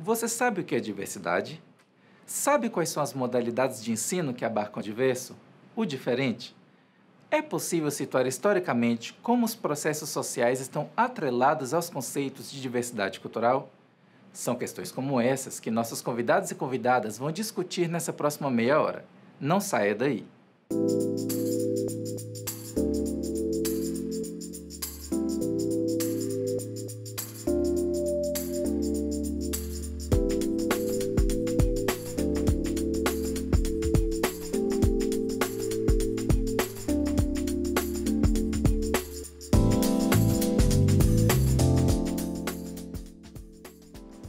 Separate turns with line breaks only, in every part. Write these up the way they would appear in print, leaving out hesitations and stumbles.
Você sabe o que é diversidade? Sabe quais são as modalidades de ensino que abarcam o diverso, o diferente? É possível situar historicamente como os processos sociais estão atrelados aos conceitos de diversidade cultural? São questões como essas que nossos convidados e convidadas vão discutir nessa próxima meia hora. Não saia daí!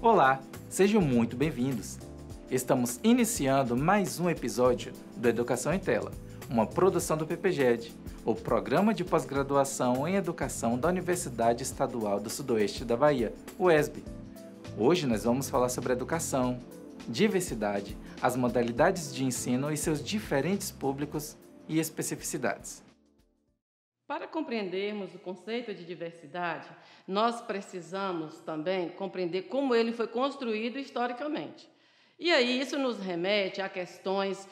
Olá, sejam muito bem-vindos. Estamos iniciando mais um episódio do Educação em Tela, uma produção do PPGED, o Programa de Pós-Graduação em Educação da Universidade Estadual do Sudoeste da Bahia, UESB. Hoje nós vamos falar sobre educação, diversidade, as modalidades de ensino e seus diferentes públicos e especificidades.
Para compreendermos o conceito de diversidade, nós precisamos também compreender como ele foi construído historicamente. E aí isso nos remete a questões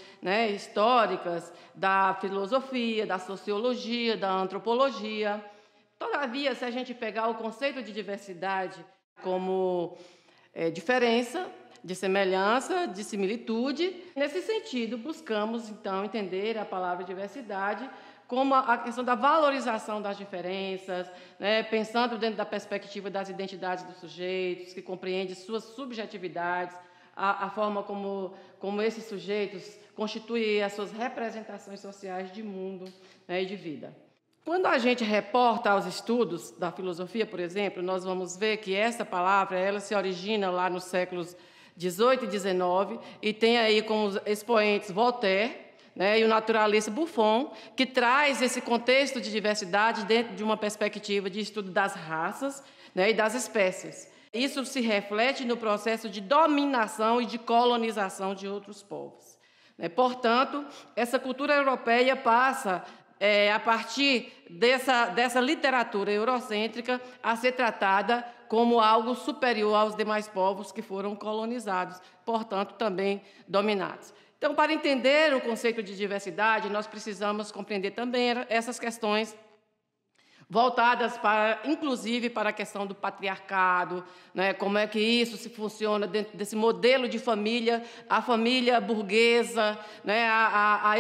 históricas da filosofia, da sociologia, da antropologia. Todavia, se a gente pegar o conceito de diversidade como diferença, de semelhança, de similitude, nesse sentido, buscamos, então, entender a palavra diversidade como a questão da valorização das diferenças, pensando dentro da perspectiva das identidades dos sujeitos, que compreende suas subjetividades, a forma como esses sujeitos constituem as suas representações sociais de mundo e de vida. Quando a gente reporta aos estudos da filosofia, por exemplo, nós vamos ver que essa palavra ela se origina lá nos séculos 18 e 19 e tem aí como expoentes Voltaire, e o naturalista Buffon, que traz esse contexto de diversidade dentro de uma perspectiva de estudo das raças e das espécies. Isso se reflete no processo de dominação e de colonização de outros povos. Portanto, essa cultura europeia passa, a partir dessa literatura eurocêntrica, a ser tratada como algo superior aos demais povos que foram colonizados, portanto, também dominados. Então, para entender o conceito de diversidade, nós precisamos compreender também essas questões voltadas, inclusive, para a questão do patriarcado, como é que isso se funciona dentro desse modelo de família, a família burguesa,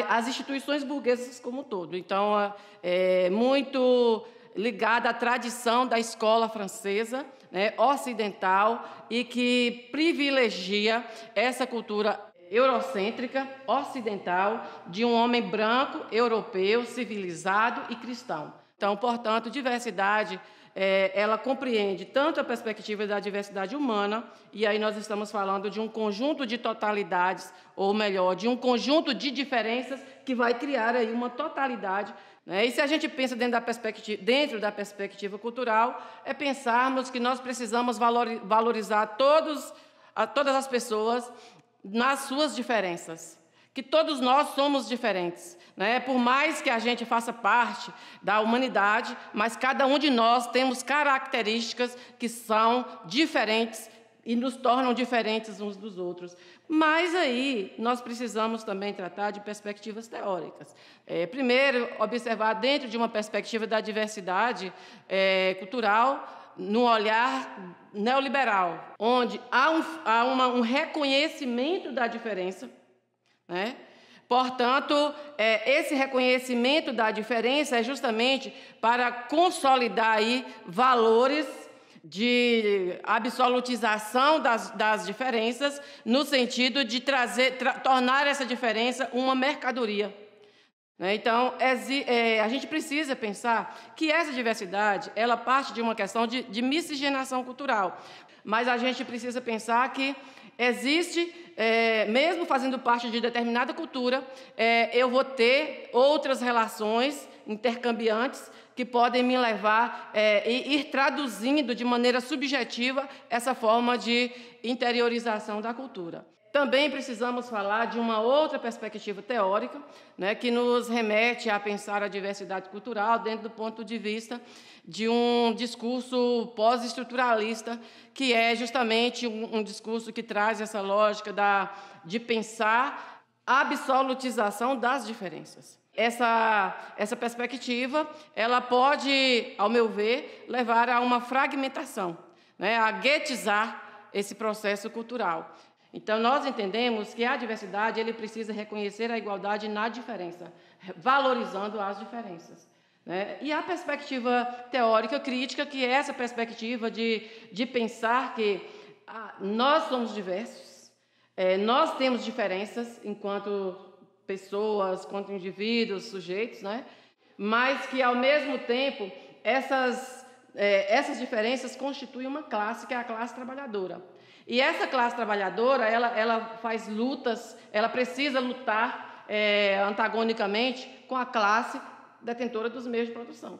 as instituições burguesas como um todo. Então, é muito ligada à tradição da escola francesa, ocidental, e que privilegia essa cultura eurocêntrica, ocidental, de um homem branco, europeu, civilizado e cristão. Então, portanto, diversidade, ela compreende tanto a perspectiva da diversidade humana, e aí nós estamos falando de um conjunto de totalidades, ou melhor, de um conjunto de diferenças que vai criar aí uma totalidade. E se a gente pensa dentro da perspectiva cultural, é pensarmos que nós precisamos valorizar todas as pessoas nas suas diferenças, que todos nós somos diferentes, por mais que a gente faça parte da humanidade, mas cada um de nós temos características que são diferentes e nos tornam diferentes uns dos outros. Mas aí nós precisamos também tratar de perspectivas teóricas. Primeiro, observar dentro de uma perspectiva da diversidade cultural, no olhar neoliberal, onde há um reconhecimento da diferença, Portanto, esse reconhecimento da diferença é justamente para consolidar aí valores de absolutização das diferenças, no sentido de tornar essa diferença uma mercadoria. Então, a gente precisa pensar que essa diversidade ela parte de uma questão de miscigenação cultural, mas a gente precisa pensar que existe, mesmo fazendo parte de determinada cultura, eu vou ter outras relações intercambiantes que podem me levar a ir traduzindo de maneira subjetiva essa forma de interiorização da cultura. Também precisamos falar de uma outra perspectiva teórica, que nos remete a pensar a diversidade cultural dentro do ponto de vista de um discurso pós-estruturalista, que é justamente um discurso que traz essa lógica de pensar a absolutização das diferenças. Essa perspectiva, ela pode, ao meu ver, levar a uma fragmentação, né, a guetizar esse processo cultural. Então, nós entendemos que a diversidade ele precisa reconhecer a igualdade na diferença, valorizando as diferenças, né? E a perspectiva teórica crítica, que é essa perspectiva de pensar que nós somos diversos, nós temos diferenças enquanto pessoas, enquanto indivíduos, sujeitos, né? Mas que, ao mesmo tempo, essas diferenças constituem uma classe, que é a classe trabalhadora. E essa classe trabalhadora, ela faz lutas, ela precisa lutar antagonicamente com a classe detentora dos meios de produção.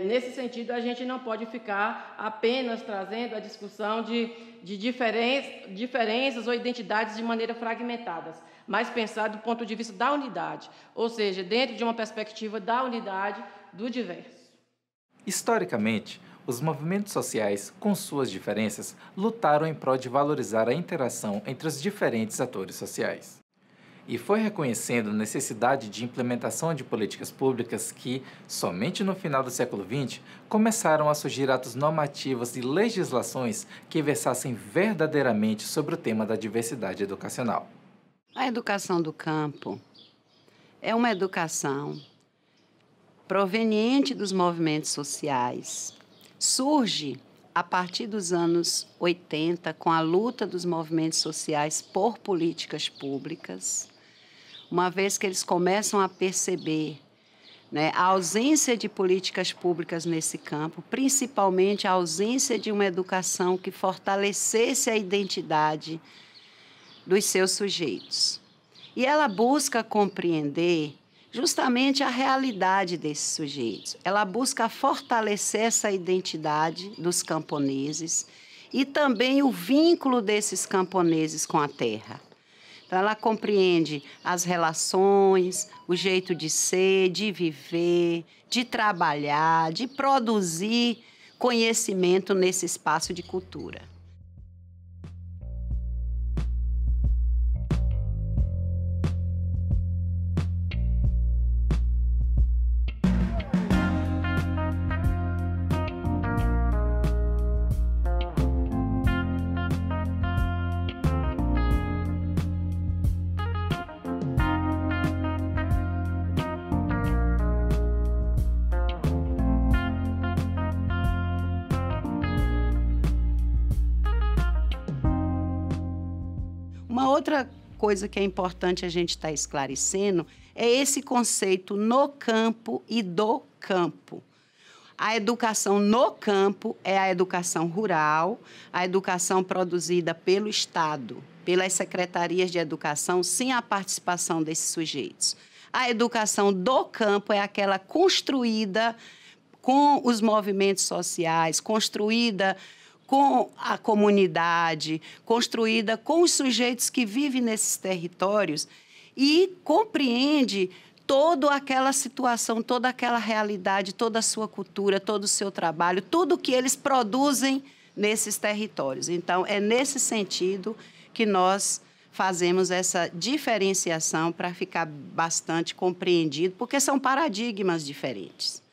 Nesse sentido, a gente não pode ficar apenas trazendo a discussão de diferenças ou identidades de maneira fragmentadas, mas pensar do ponto de vista da unidade, ou seja, dentro de uma perspectiva da unidade do diverso.
Historicamente, os movimentos sociais, com suas diferenças, lutaram em prol de valorizar a interação entre os diferentes atores sociais. E foi reconhecendo a necessidade de implementação de políticas públicas que, somente no final do século XX, começaram a surgir atos normativos e legislações que versassem verdadeiramente sobre o tema da diversidade educacional.
A educação do campo é uma educação proveniente dos movimentos sociais. Surge a partir dos anos 80, com a luta dos movimentos sociais por políticas públicas, uma vez que eles começam a perceber, né, a ausência de políticas públicas nesse campo, principalmente a ausência de uma educação que fortalecesse a identidade dos seus sujeitos. E ela busca compreender justamente a realidade desses sujeitos. Ela busca fortalecer essa identidade dos camponeses e também o vínculo desses camponeses com a terra. Então, ela compreende as relações, o jeito de ser, de viver, de trabalhar, de produzir conhecimento nesse espaço de cultura. Uma outra coisa que é importante a gente estar esclarecendo é esse conceito no campo e do campo. A educação no campo é a educação rural, a educação produzida pelo Estado, pelas secretarias de educação, sem a participação desses sujeitos. A educação do campo é aquela construída com os movimentos sociais, construída com a comunidade, construída com os sujeitos que vivem nesses territórios e compreende toda aquela situação, toda aquela realidade, toda a sua cultura, todo o seu trabalho, tudo que eles produzem nesses territórios. Então, é nesse sentido que nós fazemos essa diferenciação para ficar bastante compreendido, porque são paradigmas diferentes.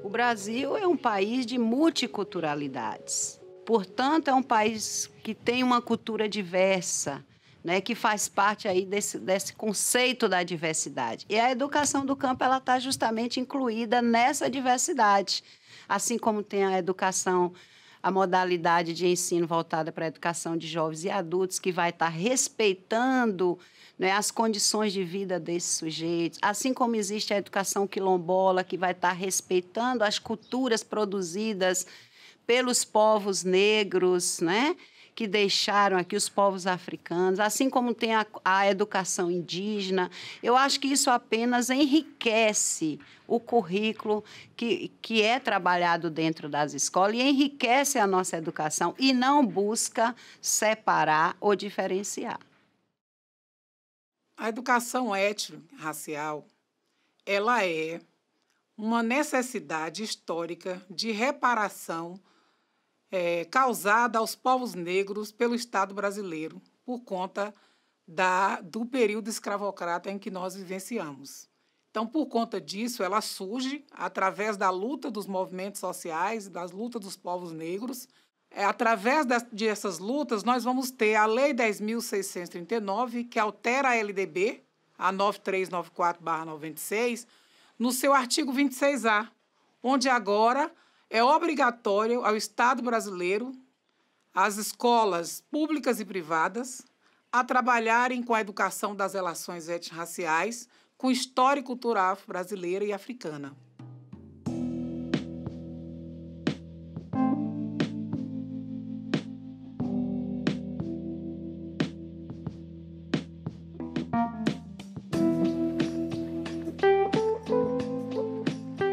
O Brasil é um país de multiculturalidades. Portanto, é um país que tem uma cultura diversa, né, que faz parte aí desse conceito da diversidade. E a educação do campo ela está justamente incluída nessa diversidade, assim como tem a educação, a modalidade de ensino voltada para a educação de jovens e adultos, que vai estar respeitando, né, as condições de vida desses sujeitos, assim como existe a educação quilombola, que vai estar respeitando as culturas produzidas pelos povos negros, né, que deixaram aqui os povos africanos, assim como tem a educação indígena. Eu acho que isso apenas enriquece o currículo que é trabalhado dentro das escolas e enriquece a nossa educação e não busca separar ou diferenciar.
A educação étnico-racial, ela é uma necessidade histórica de reparação causada aos povos negros pelo Estado brasileiro, por conta do período escravocrata em que nós vivenciamos. Então, por conta disso, ela surge através da luta dos movimentos sociais, das lutas dos povos negros. Através dessas lutas, nós vamos ter a Lei 10.639, que altera a LDB, a 9394/96, no seu artigo 26A, onde agora é obrigatório ao Estado brasileiro, às escolas públicas e privadas, a trabalharem com a educação das relações étnico-raciais, com história e cultura afro-brasileira e africana.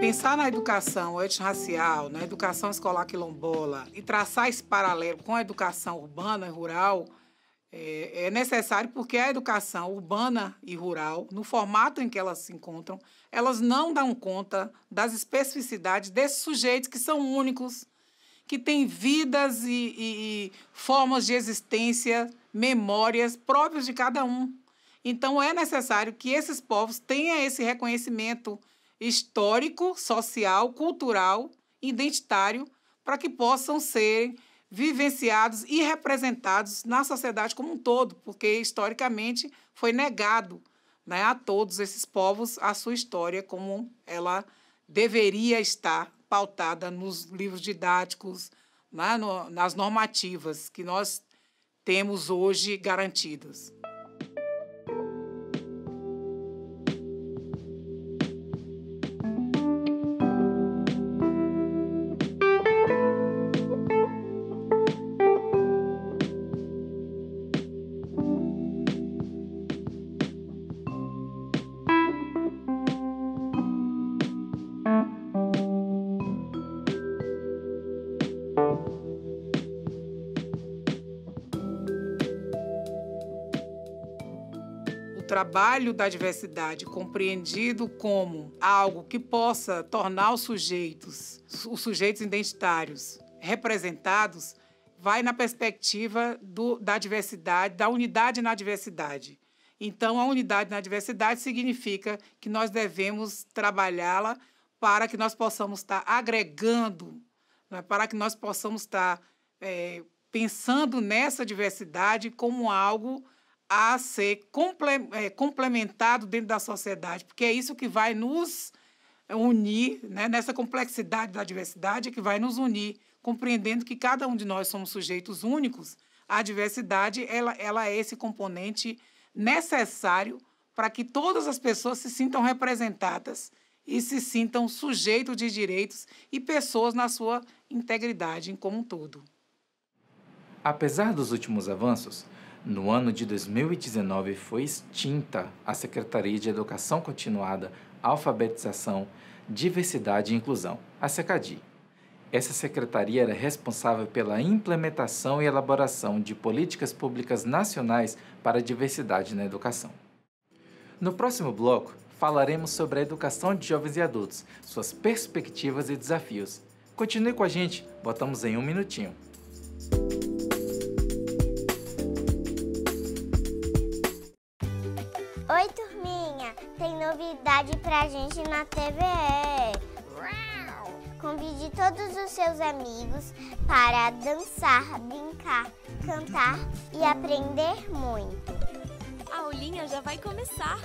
Pensar na educação étnico-racial, na educação escolar quilombola e traçar esse paralelo com a educação urbana e rural é necessário, porque a educação urbana e rural, no formato em que elas se encontram, elas não dão conta das especificidades desses sujeitos que são únicos, que têm vidas e formas de existência, memórias próprias de cada um. Então, é necessário que esses povos tenham esse reconhecimento histórico, social, cultural, identitário, para que possam ser vivenciados e representados na sociedade como um todo, porque historicamente foi negado, né, a todos esses povos a sua história como ela deveria estar pautada nos livros didáticos, né, nas normativas que nós temos hoje garantidas. O trabalho da diversidade compreendido como algo que possa tornar os sujeitos identitários representados, vai na perspectiva da diversidade, da unidade na diversidade. Então, a unidade na diversidade significa que nós devemos trabalhá-la para que nós possamos estar agregando, né, para que nós possamos estar pensando nessa diversidade como algo a ser complementado dentro da sociedade, porque é isso que vai nos unir, né, nessa complexidade da diversidade, que vai nos unir, compreendendo que cada um de nós somos sujeitos únicos. A diversidade ela é esse componente necessário para que todas as pessoas se sintam representadas e se sintam sujeitos de direitos e pessoas na sua integridade como um todo.
Apesar dos últimos avanços, no ano de 2019 foi extinta a Secretaria de Educação Continuada, Alfabetização, Diversidade e Inclusão, a SECADI. Essa secretaria era responsável pela implementação e elaboração de políticas públicas nacionais para a diversidade na educação. No próximo bloco, falaremos sobre a educação de jovens e adultos, suas perspectivas e desafios. Continue com a gente, voltamos em um minutinho.
Oi, turminha! Tem novidade pra gente na TVE. Convide todos os seus amigos para dançar, brincar, cantar e aprender muito.
A aulinha já vai começar.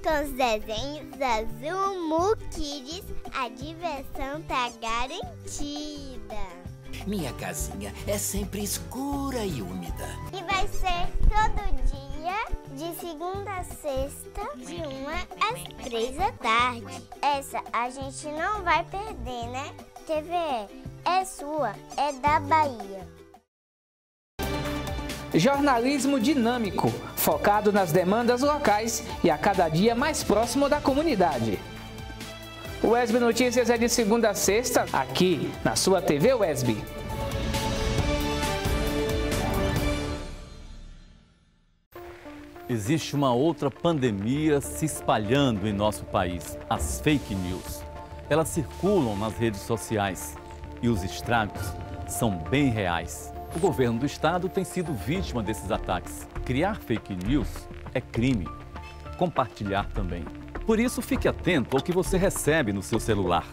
Com os desenhos da Zumu Kids, a diversão tá garantida.
Minha casinha é sempre escura e úmida.
E vai ser todo dia, de segunda a sexta, de 1 às 3 da tarde. Essa a gente não vai perder, né? TVE é sua, é da Bahia.
Jornalismo dinâmico, focado nas demandas locais e a cada dia mais próximo da comunidade. O UESB Notícias é de segunda a sexta, aqui na sua TV UESB.
Existe uma outra pandemia se espalhando em nosso país, as fake news. Elas circulam nas redes sociais e os estragos são bem reais. O governo do estado tem sido vítima desses ataques. Criar fake news é crime. Compartilhar também. Por isso, fique atento ao que você recebe no seu celular.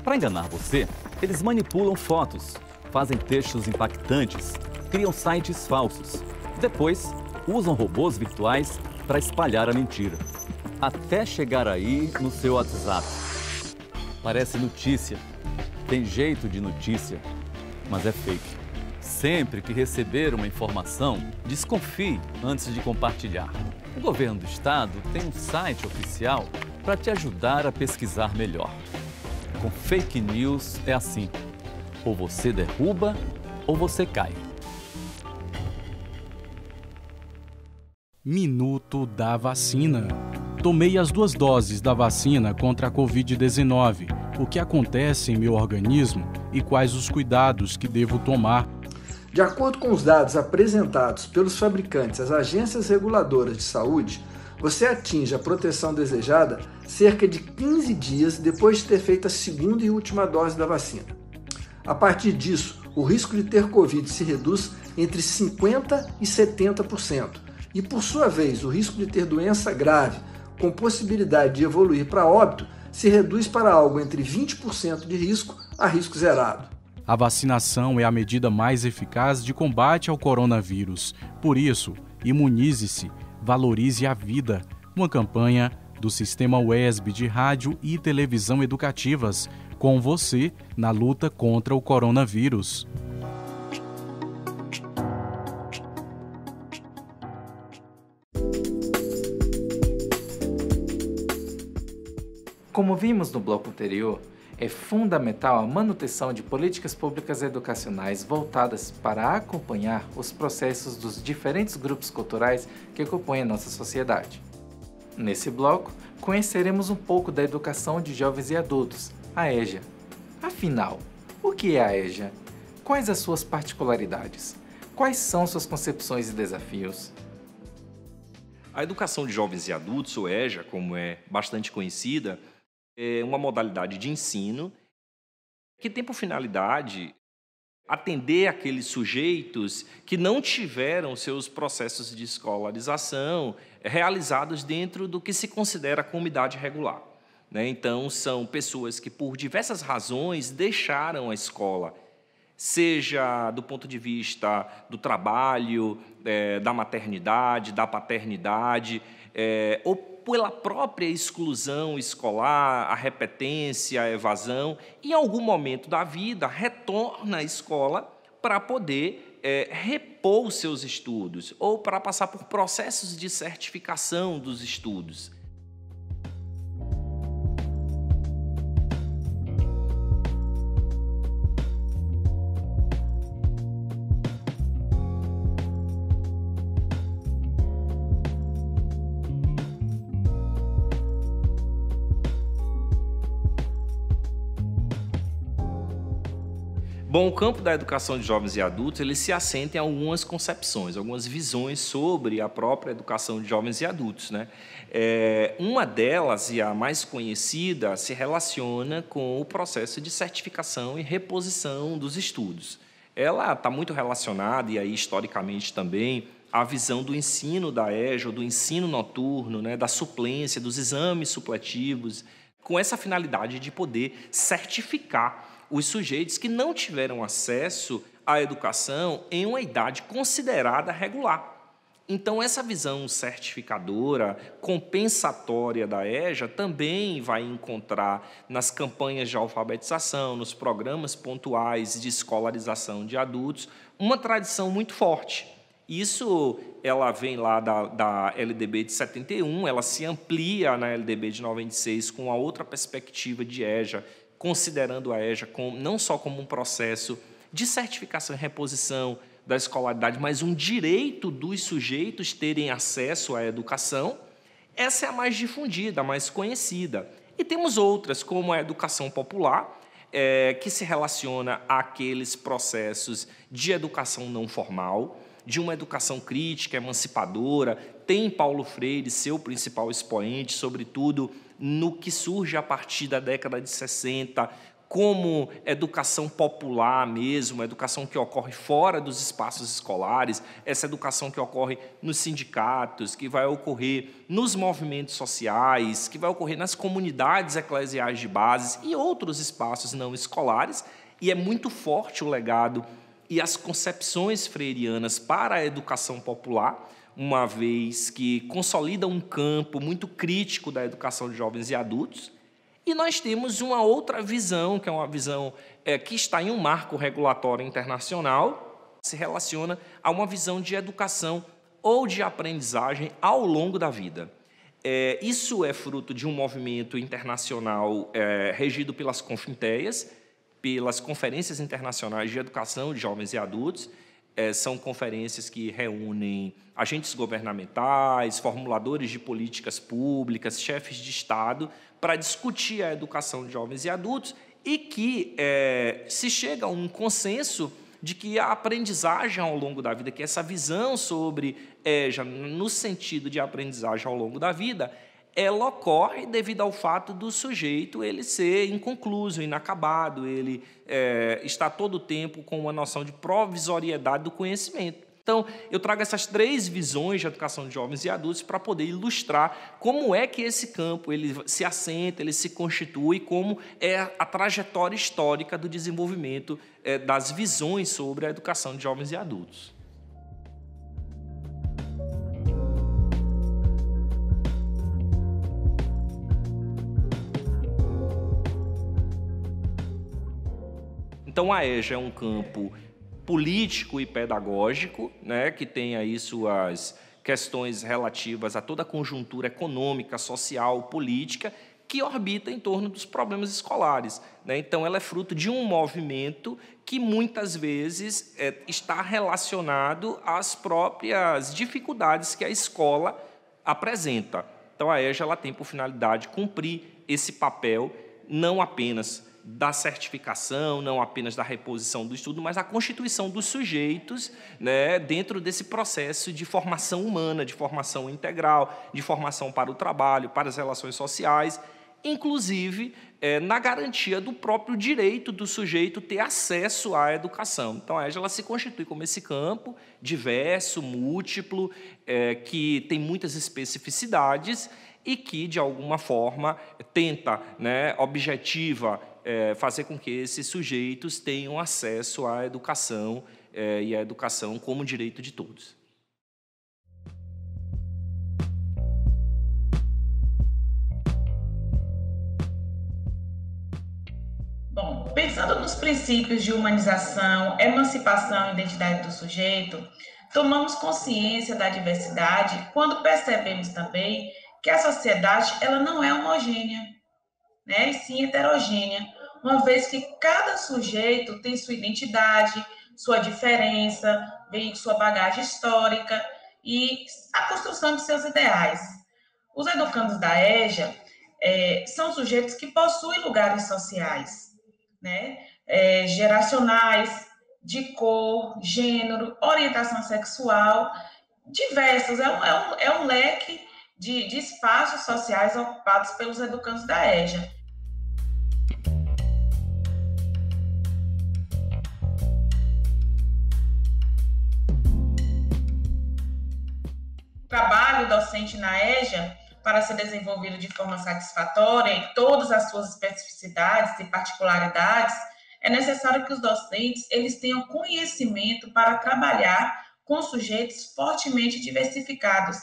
Para enganar você, eles manipulam fotos, fazem textos impactantes, criam sites falsos. Depois, usam robôs virtuais para espalhar a mentira. Até chegar aí no seu WhatsApp. Parece notícia, tem jeito de notícia, mas é fake. Sempre que receber uma informação, desconfie antes de compartilhar. O governo do estado tem um site oficial para te ajudar a pesquisar melhor. Com fake news é assim, ou você derruba ou você cai.
Minuto da vacina. Tomei as 2 doses da vacina contra a Covid-19. O que acontece em meu organismo e quais os cuidados que devo tomar?
De acordo com os dados apresentados pelos fabricantes às agências reguladoras de saúde, você atinge a proteção desejada cerca de 15 dias depois de ter feito a segunda e última dose da vacina. A partir disso, o risco de ter Covid se reduz entre 50% e 70%. E, por sua vez, o risco de ter doença grave, com possibilidade de evoluir para óbito, se reduz para algo entre 20% de risco a risco zerado.
A vacinação é a medida mais eficaz de combate ao coronavírus. Por isso, imunize-se, valorize a vida. Uma campanha do Sistema UESB de Rádio e Televisão Educativas, com você na luta contra o coronavírus.
Como vimos no bloco anterior, é fundamental a manutenção de políticas públicas educacionais voltadas para acompanhar os processos dos diferentes grupos culturais que compõem a nossa sociedade. Nesse bloco, conheceremos um pouco da educação de jovens e adultos, a EJA. Afinal, o que é a EJA? Quais as suas particularidades? Quais são suas concepções e desafios?
A educação de jovens e adultos, ou EJA, como é bastante conhecida, é uma modalidade de ensino que tem por finalidade atender aqueles sujeitos que não tiveram seus processos de escolarização realizados dentro do que se considera como idade regular. Então, são pessoas que, por diversas razões, deixaram a escola, seja do ponto de vista do trabalho, da maternidade, da paternidade, ou pela própria exclusão escolar, a repetência, a evasão, e em algum momento da vida retorna à escola para poder repor os seus estudos ou para passar por processos de certificação dos estudos. Bom, o campo da educação de jovens e adultos, ele se assenta em algumas concepções, algumas visões sobre a própria educação de jovens e adultos, uma delas, e a mais conhecida, se relaciona com o processo de certificação e reposição dos estudos. Ela está muito relacionada, e aí historicamente também, à visão do ensino da EJA, do ensino noturno, da suplência, dos exames supletivos, com essa finalidade de poder certificar os sujeitos que não tiveram acesso à educação em uma idade considerada regular. Então, essa visão certificadora, compensatória da EJA também vai encontrar nas campanhas de alfabetização, nos programas pontuais de escolarização de adultos, uma tradição muito forte. Isso ela vem lá da LDB de 71, ela se amplia na LDB de 96 com a outra perspectiva de EJA, considerando a EJA não só como um processo de certificação e reposição da escolaridade, mas um direito dos sujeitos terem acesso à educação. Essa é a mais difundida, a mais conhecida. E temos outras, como a educação popular, que se relaciona àqueles processos de educação não formal, de uma educação crítica, emancipadora. Tem Paulo Freire, seu principal expoente, sobretudo no que surge a partir da década de 60, como educação popular mesmo, educação que ocorre fora dos espaços escolares, essa educação que ocorre nos sindicatos, que vai ocorrer nos movimentos sociais, que vai ocorrer nas comunidades eclesiais de base e outros espaços não escolares, e é muito forte o legado e as concepções freirianas para a educação popular, uma vez que consolida um campo muito crítico da educação de jovens e adultos. E nós temos uma outra visão, que é uma visão que está em um marco regulatório internacional, se relaciona a uma visão de educação ou de aprendizagem ao longo da vida. Isso é fruto de um movimento internacional regido pelas CONFINTEAs, pelas Conferências Internacionais de Educação de Jovens e Adultos. São conferências que reúnem agentes governamentais, formuladores de políticas públicas, chefes de Estado, para discutir a educação de jovens e adultos, e que se chega a um consenso de que a aprendizagem ao longo da vida, que essa visão sobre EJA, no sentido de aprendizagem ao longo da vida, ela ocorre devido ao fato do sujeito ele ser inconcluso, inacabado, ele está todo o tempo com uma noção de provisoriedade do conhecimento. Então, eu trago essas 3 visões de educação de jovens e adultos para poder ilustrar como é que esse campo ele se assenta, ele se constitui, como é a trajetória histórica do desenvolvimento das visões sobre a educação de jovens e adultos. Então, a EJA é um campo político e pedagógico, né, que tem aí suas questões relativas a toda a conjuntura econômica, social, política, que orbita em torno dos problemas escolares, né? Então, ela é fruto de um movimento que, muitas vezes, está relacionado às próprias dificuldades que a escola apresenta. Então, a EJA ela tem por finalidade cumprir esse papel, não apenas da certificação, não apenas da reposição do estudo, mas a constituição dos sujeitos, né, dentro desse processo de formação humana, de formação integral, de formação para o trabalho, para as relações sociais, inclusive na garantia do próprio direito do sujeito ter acesso à educação. Então, a EJA ela se constitui como esse campo diverso, múltiplo, que tem muitas especificidades e que, de alguma forma, tenta, né, objetiva, fazer com que esses sujeitos tenham acesso à educação e à educação como direito de todos.
Bom, pensando nos princípios de humanização, emancipação e identidade do sujeito, tomamos consciência da diversidade quando percebemos também que a sociedade ela não é homogênea, né, e sim heterogênea, uma vez que cada sujeito tem sua identidade, sua diferença, vem sua bagagem histórica e a construção de seus ideais. Os educandos da EJA são sujeitos que possuem lugares sociais, né, geracionais, de cor, gênero, orientação sexual, diversos. É um leque de espaços sociais ocupados pelos educandos da EJA. O trabalho docente na EJA, para ser desenvolvido de forma satisfatória em todas as suas especificidades e particularidades, é necessário que os docentes eles tenham conhecimento para trabalhar com sujeitos fortemente diversificados.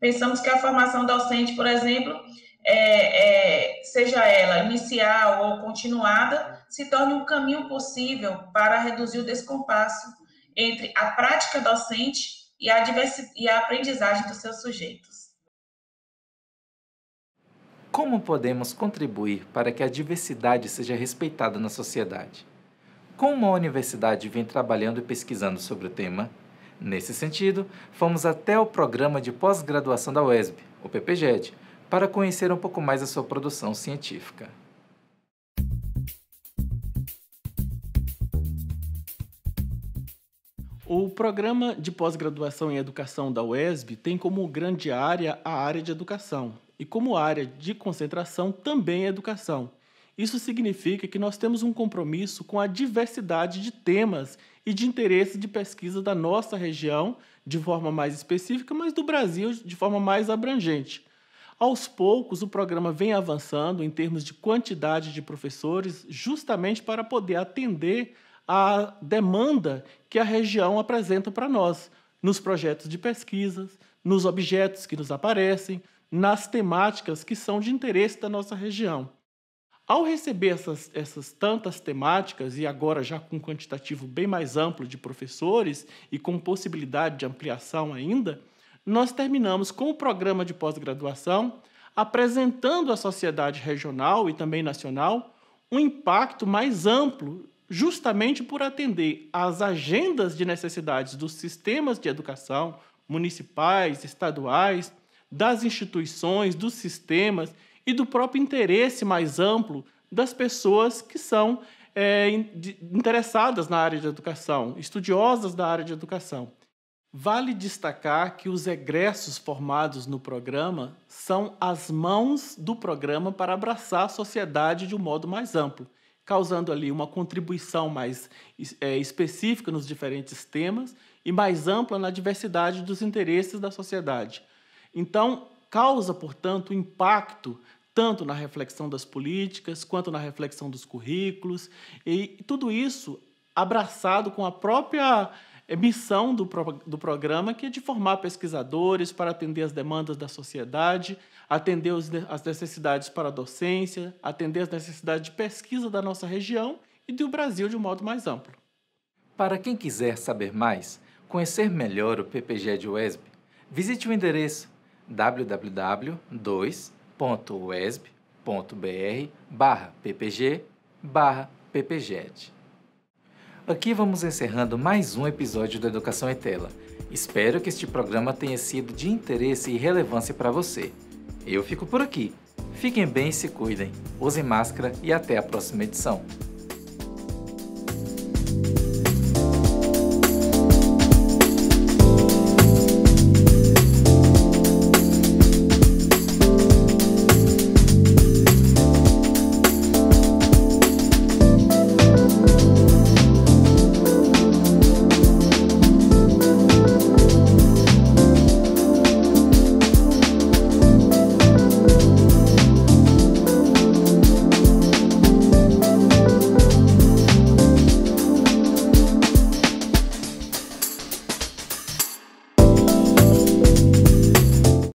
Pensamos que a formação docente, por exemplo, seja ela inicial ou continuada, se torne um caminho possível para reduzir o descompasso entre a prática docente e a aprendizagem dos seus sujeitos.
Como podemos contribuir para que a diversidade seja respeitada na sociedade? Como a universidade vem trabalhando e pesquisando sobre o tema, nesse sentido, fomos até o Programa de Pós-Graduação da UESB, o PPGED, para conhecer um pouco mais a sua produção científica.
O Programa de Pós-Graduação em Educação da UESB tem como grande área a área de educação e como área de concentração também a educação. Isso significa que nós temos um compromisso com a diversidade de temas e de interesse de pesquisa da nossa região, de forma mais específica, mas do Brasil de forma mais abrangente. Aos poucos, o programa vem avançando em termos de quantidade de professores, justamente para poder atender a demanda que a região apresenta para nós, nos projetos de pesquisas, nos objetos que nos aparecem, nas temáticas que são de interesse da nossa região. Ao receber essas tantas temáticas, e agora já com um quantitativo bem mais amplo de professores e com possibilidade de ampliação ainda, nós terminamos com o programa de pós-graduação, apresentando à sociedade regional e também nacional um impacto mais amplo, justamente por atender às agendas de necessidades dos sistemas de educação municipais, estaduais, das instituições, dos sistemas e do próprio interesse mais amplo das pessoas que são interessadas na área de educação, estudiosas da área de educação. Vale destacar que os egressos formados no programa são as mãos do programa para abraçar a sociedade de um modo mais amplo, causando ali uma contribuição mais específica nos diferentes temas e mais ampla na diversidade dos interesses da sociedade. Então, causa, portanto, impacto tanto na reflexão das políticas, quanto na reflexão dos currículos, e tudo isso abraçado com a própria missão do programa, que é de formar pesquisadores para atender as demandas da sociedade, atender as necessidades para a docência, atender as necessidades de pesquisa da nossa região e do Brasil de um modo mais amplo.
Para quem quiser saber mais, conhecer melhor o PPGED UESB, visite o endereço www.uesb.br/ppg/ppged. Aqui vamos encerrando mais um episódio do Educação em Tela. Espero que este programa tenha sido de interesse e relevância para você. Eu fico por aqui. Fiquem bem e se cuidem. Usem máscara e até a próxima edição.